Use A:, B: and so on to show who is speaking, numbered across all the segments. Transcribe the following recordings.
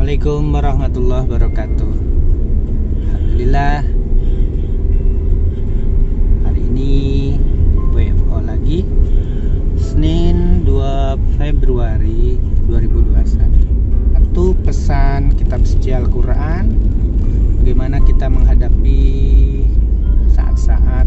A: Assalamualaikum warahmatullahi wabarakatuh. Alhamdulillah, hari ini WFO lagi, Senin 2 Februari 2021. Satu pesan kitab suci Al-Quran, bagaimana kita menghadapi saat-saat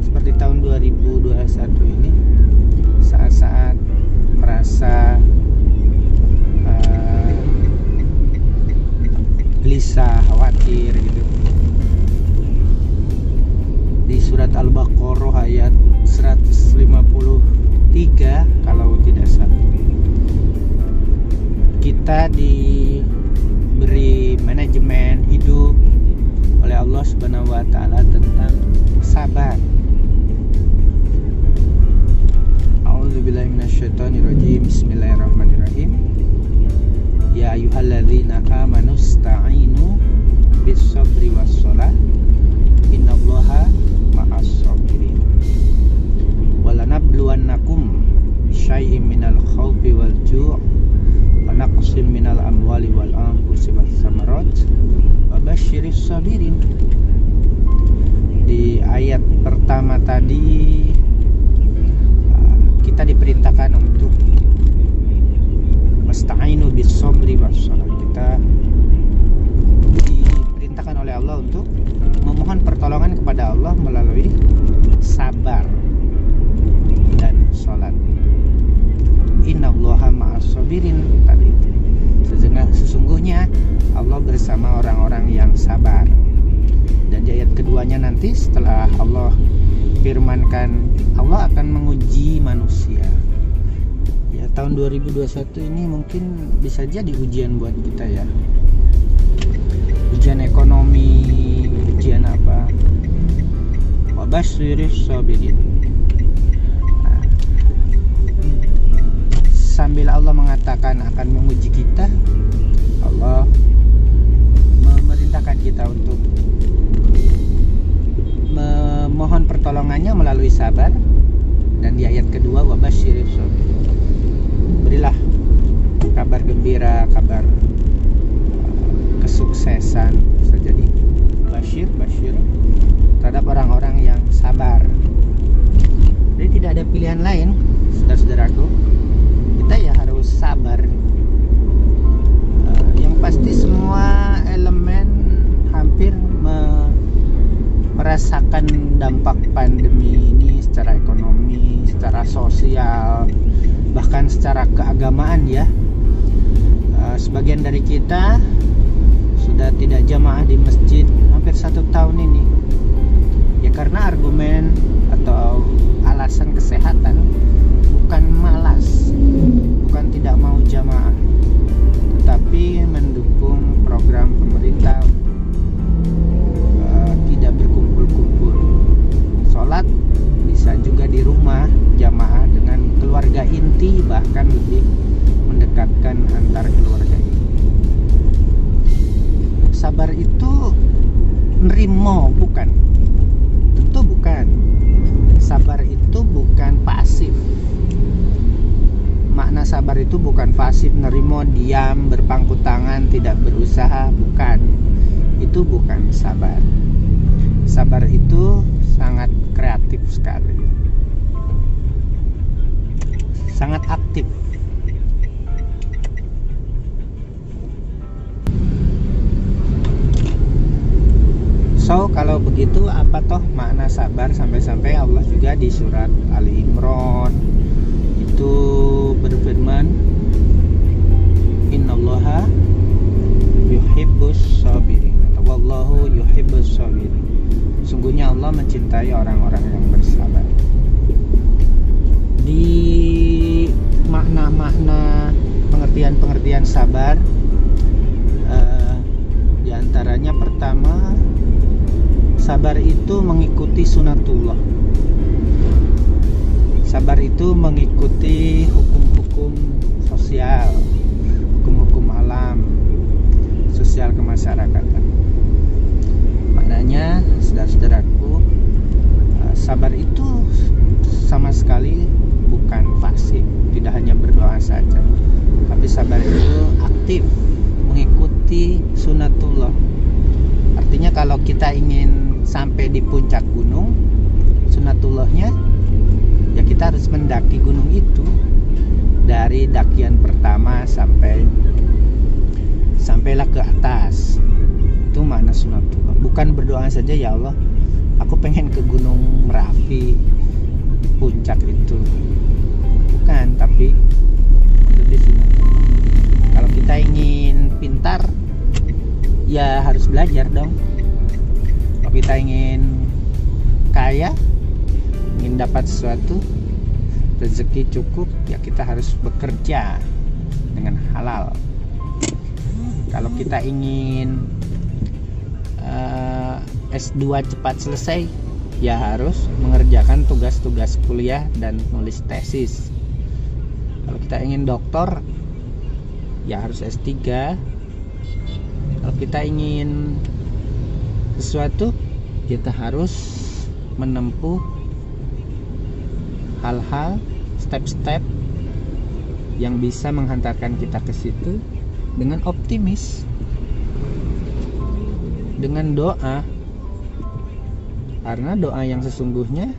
A: seperti tahun 2021 ini, saat-saat merasa gelisah, khawatir gitu. Di surat Al-Baqarah ayat 153 kalau tidak salah, kita diberi manajemen hidup oleh Allah Subhanahu wa taala tentang sabar. A'udzubillahi minasyaitonirrajim. Bismillahirrahmanirrahim. Ya ayyuhalladzina amanu sta'inu bis-sabri was-shalah innallaha ma'as-sabirin. Wa lanabluwannakum bisyai'in minal khawfi wal ju' wa naqsim minal amwali wal anfusi was samarat wa basyiris sabirin. Di ayat pertama tadi kita diperintahkan untuk wasta'inu bis-sabri was-shalah. Kita diperintahkan oleh Allah untuk memohon pertolongan kepada Allah melalui sabar dan sholat. Innallaha ma'as-sabirin tadi. Sesungguhnya Allah bersama orang-orang yang sabar. Dan di ayat keduanya nanti setelah Allah firmankan Allah akan menguji manusia. Ya, tahun 2021 ini mungkin bisa jadi ujian buat kita ya. Ujian ekonomi, ujian apa? Wa basyiris sabirin. Nah, sambil Allah mengatakan akan menguji kita, Allah memerintahkan kita untuk memohon pertolongannya melalui sabar. Dan di ayat kedua, wa basyiris sabirin, berilah kabar gembira, kabar kesuksesan, bisa jadi basyir terhadap orang-orang yang sabar. Jadi tidak ada pilihan lain, saudara-saudaraku, kita ya harus sabar. Yang pasti semua elemen hampir merasakan dampak pandemi ini secara ekonomi, secara sosial, bahkan secara keagamaan ya. Sebagian dari kita sudah tidak jamaah di masjid hampir 1 tahun ini ya, karena argumen atau alasan kesehatan, bukan malas, bukan tidak mau jamaah, tetapi mendukung program pemerintah tidak berkumpul-kumpul. Sholat bisa juga di rumah jamaah dengan keluarga inti, bahkan lebih mendekatkan antar keluarga inti. Sabar itu nerimo, bukan? Tentu bukan. Sabar itu bukan pasif. Makna sabar itu bukan pasif, nerimo, diam, berpangku tangan, tidak berusaha, bukan. Itu bukan sabar. Sabar itu sangat kreatif sekali, sangat aktif. So, kalau begitu apa toh makna sabar, sampai-sampai Allah juga di surat Ali Imran itu berfirman, innallaha yuhibbus sabirin, wallahu yuhibbus sabirin. Sungguhnya Allah mencintai orang-orang yang bersabar. Di makna-makna pengertian sabar, di antaranya pertama, sabar itu mengikuti sunatullah. Sabar itu mengikuti hukum-hukum sosial, hukum-hukum alam, sosial kemasyarakatan. Maknanya, saudara-saudaraku, sabar itu sama sekali bukan pasif, tidak hanya berdoa saja, tapi sabar itu aktif, mengikuti sunatullah. Artinya kalau kita ingin sampai di puncak gunung, sunatullahnya ya kita harus mendaki gunung itu dari dakian pertama sampailah ke atas. Itu makna sunatullah. Bukan berdoa saja, ya Allah, aku pengen ke Gunung Merapi, puncak itu. Bukan, tapi lebih sunatullah. Kalau kita ingin pintar, ya harus belajar dong. Kalau kita ingin kaya, ingin dapat sesuatu, rezeki cukup, ya kita harus bekerja dengan halal. Kalau kita ingin S2 cepat selesai, ya harus mengerjakan tugas-tugas kuliah dan nulis tesis. Kalau kita ingin doktor, ya harus S3. Kalau kita ingin sesuatu, kita harus menempuh hal-hal, step-step yang bisa menghantarkan kita ke situ dengan optimis, dengan doa. Karena doa yang sesungguhnya,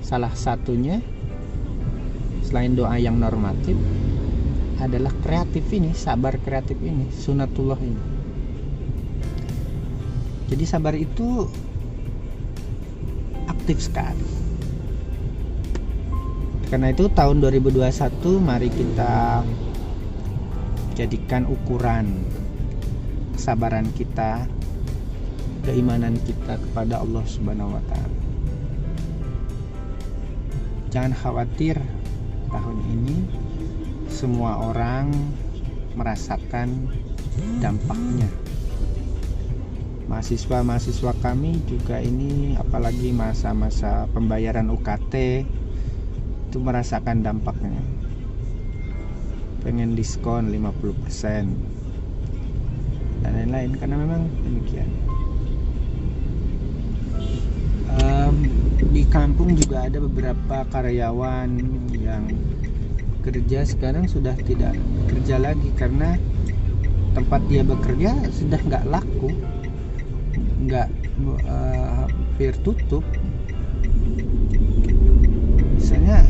A: salah satunya selain doa yang normatif adalah kreatif ini, sabar kreatif ini, sunatullah ini. Jadi sabar itu aktif sekali. Karena itu tahun 2021 mari kita jadikan ukuran kesabaran kita, keimanan kita kepada Allah Subhanahu wa Ta'ala. Jangan khawatir, tahun ini semua orang merasakan dampaknya. Mahasiswa-mahasiswa kami juga ini, apalagi masa-masa pembayaran UKT, itu merasakan dampaknya. Pengen diskon 50% dan lain-lain, karena memang demikian. Di kampung juga ada beberapa karyawan yang kerja sekarang sudah tidak kerja lagi karena tempat dia bekerja sudah nggak laku, nggak hampir tutup. Misalnya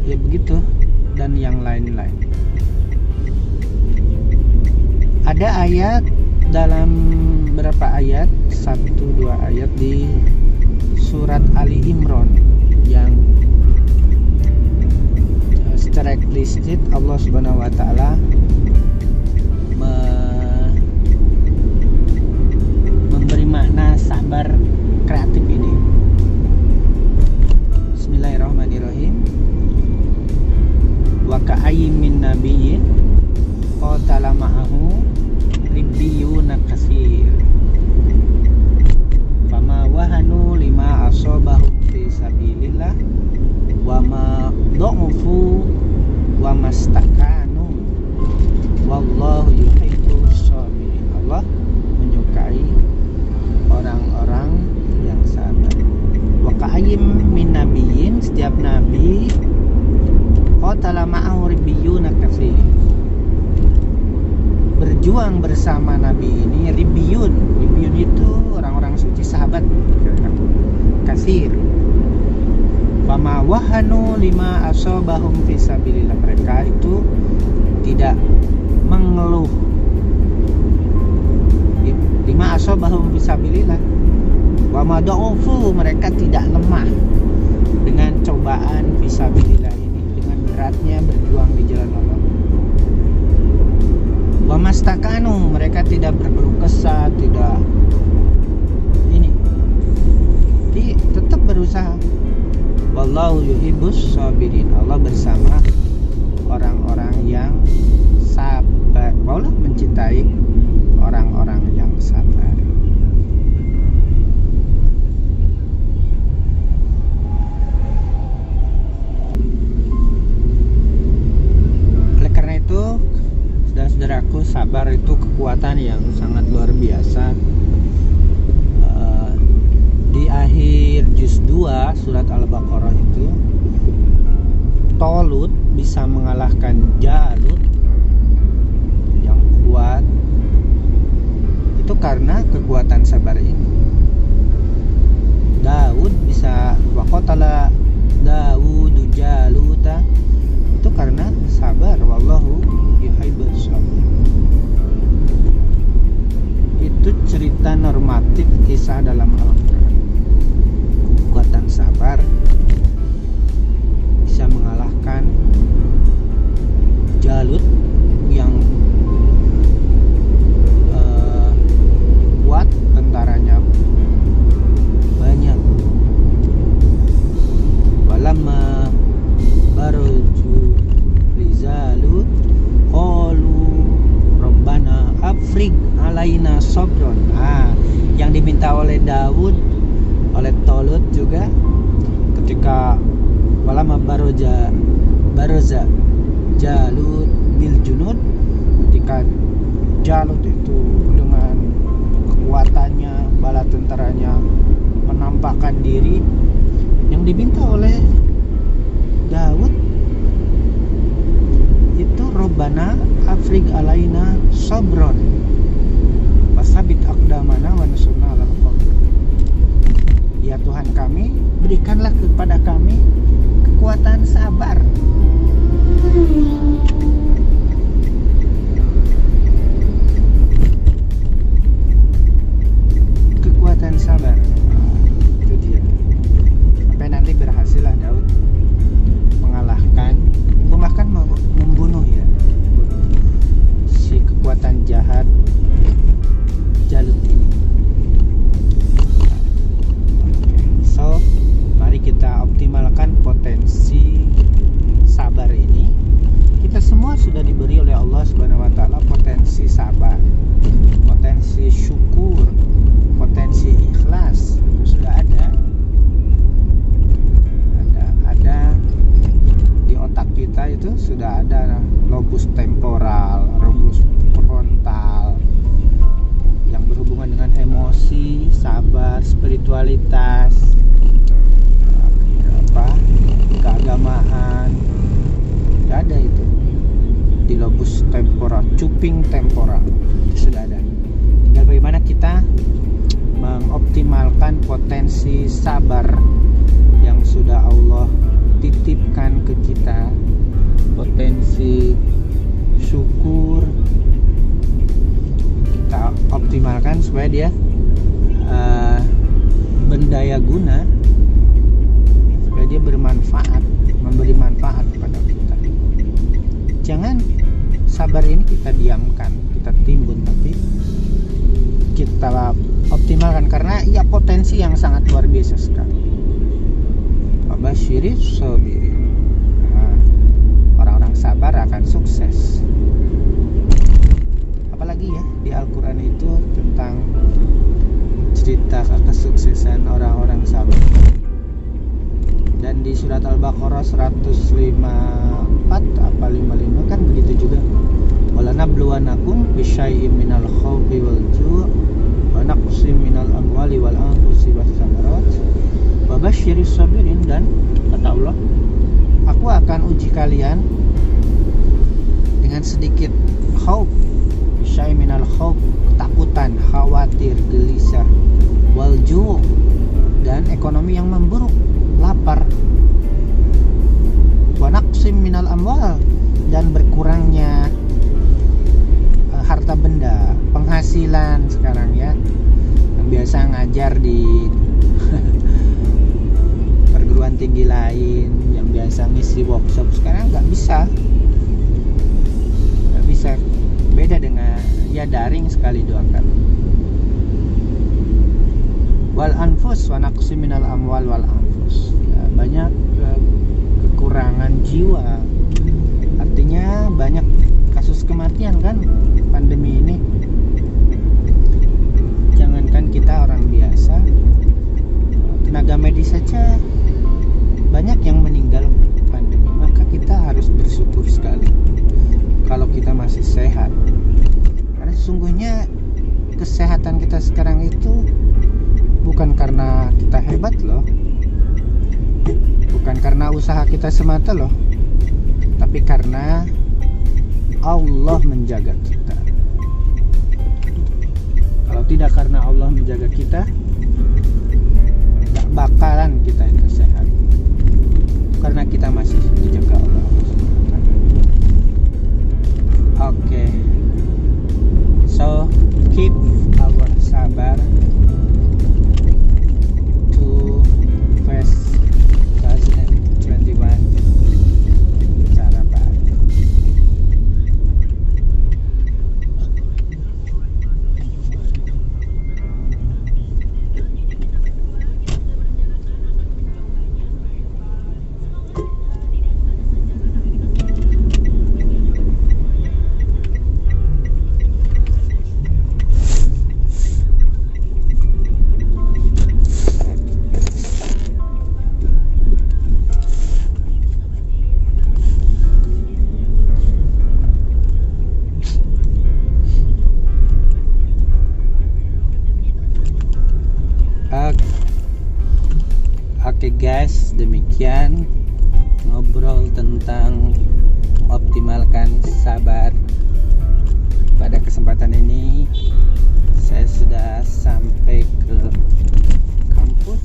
A: ya begitu, dan yang lain-lain. Ada ayat dalam berapa ayat, 1-2 ayat di surat Ali Imran yang secara eksplisit Allah Subhanahu wa Ta'ala memberi makna sabar kreatif ini. Bismillahirrahmanirrahim. Wa ka'ayyin min nabiyyin qatala ma'ahu ribbiyuna katsir fama wahanu lima asobahum fi sabilillah wa ma dha'ufu wa mastakanu wallahu yuhibbus sabirin. Allah menyukai orang-orang yang sabar. Wa ka'ayyim min nabiyyin, setiap nabi qatala ma'ahu ribbiyuna katsir, berjuang bersama nabi ini. Ribiyun itu orang-orang suci, sahabat kasir. Fama wahanu lima asobahum fisabilillah, mereka itu tidak mengeluh. Lima asobahum fisabilillah. Wa madaufu, mereka tidak lemah dengan cobaan fisabilillah ini, dengan beratnya berjuang di jalan Allah. Wa mastakanu, mereka tidak berkeluh kesah, tidak ini, jadi tetap berusaha. Wallahu yuhibbus sabirin, Allah bersama orang-orang yang sabar. Allah mencintai orang-orang yang sabar. Oleh karena itu, saudara-saudaraku, sabar itu kekuatan yang sangat luar biasa. Di akhir juz 2 surat Al-Baqarah itu, Talut bisa mengalahkan Jalut sabar ini. Daud bisa waqatala Dawudu Jaluta itu karena sabar. Wallahu yuhibbus sabir. Itu cerita normatif kisah dalam Al-Quran. Kekuatan sabar bisa mengalahkan Jalut yang kuat, tentaranya banyak. Walamma baruju lizalut qalu rabbana afrig alaina sabron. Yang diminta oleh Daud, oleh Tolut juga ketika walamma baroza Jalut bil junud, ketika Jalut itu dengan kekuatannya, bala tentaranya menampakkan diri, yang diminta oleh Daud itu Rabbana afrig alaina sabron wasabit aqdamana wa nasurna alal qawmi. Ya Tuhan kami, berikanlah kepada kami kekuatan sabar. Kekuatan sabar, itu dia. Sampai nanti berhasillah Daud mengalahkan, bahkan membunuh ya, si kekuatan jahat Jalut ini. So, mari kita optimalkan potensi sabar ini. Kita semua sudah diberi oleh Allah Subhanahu wa taala potensi sabar, potensi syukur, potensi ikhlas. Itu sudah ada di otak kita. Itu sudah ada lobus temporal, lobus frontal yang berhubungan dengan emosi, sabar, spiritualitas, keagamaan. Sudah ada itu di lobus temporal, cuping temporal, itu sudah ada. Tinggal bagaimana kita mengoptimalkan potensi sabar yang sudah Allah titipkan ke kita, potensi syukur kita optimalkan supaya dia berdaya guna, supaya dia bermanfaat, memberi manfaat kepada kita. Jangan sabar ini kita diamkan, kita timbun, tapi kita optimalkan karena ia potensi yang sangat luar biasa sekali. Babasyiris sabirin. Orang-orang sabar akan sukses. Apalagi ya di Al-Quran itu tentang cerita kesuksesan orang-orang sabar. Dan di surat Al-Baqarah 154 apa 55 kan begitu juga. Walanabluwanakum bisyai'im minal khawfi wal ju' wa naqsim minal amwali wal anfusi was samarat wa basyiris sabirin. Dan kata Allah, aku akan uji kalian dengan sedikit khauf, bisyai minal khauf, ketakutan, khawatir, gelisah, wal ju', dan ekonomi yang memburuk, lapar, wa naqsim minal amwal, dan berkurangnya harta benda, penghasilan sekarang ya. Yang biasa ngajar di perguruan tinggi lain, yang biasa ngisi workshop, sekarang nggak bisa, beda dengan ya daring sekali doakan. Wal anfus wa naqsim minal amwal wal anfus, ya, banyak kekurangan jiwa, artinya banyak kasus kematian kan pandemi ini. Jangankan kita orang biasa, tenaga medis saja banyak yang meninggal pandemi. Maka kita harus bersyukur sekali kalau kita masih sehat, karena sesungguhnya kesehatan kita sekarang itu bukan karena kita hebat loh, bukan karena usaha kita semata loh, tapi karena Allah menjaga kita. Kalau tidak karena Allah menjaga kita, gak bakalan kita itu sehat, karena kita masih dijaga Allah. Oke, so keep our sabar to face 2021 cara baik. Oke guys, demikian ngobrol tentang optimalkan sabar. Pada kesempatan ini saya sudah sampai ke kampus.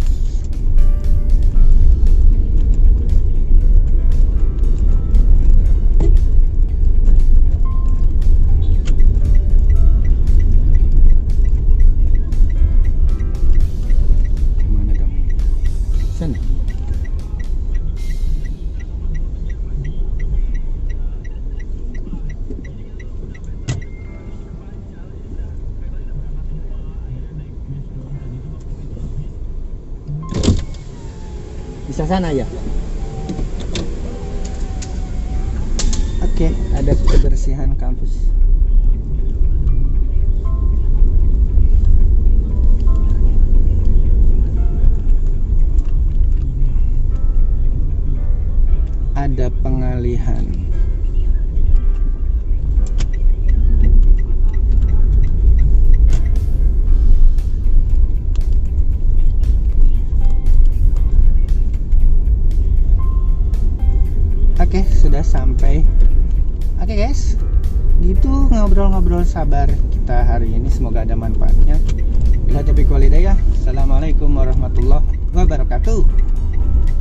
A: Sana. Bisa sana ya. Oke, ada kebersihan kampus. Ada pengalihan. Oke, sudah sampai. Oke guys, gitu ngobrol-ngobrol sabar kita hari ini, semoga ada manfaatnya. Bila taufiq wal hidayah. Assalamualaikum warahmatullahi wabarakatuh.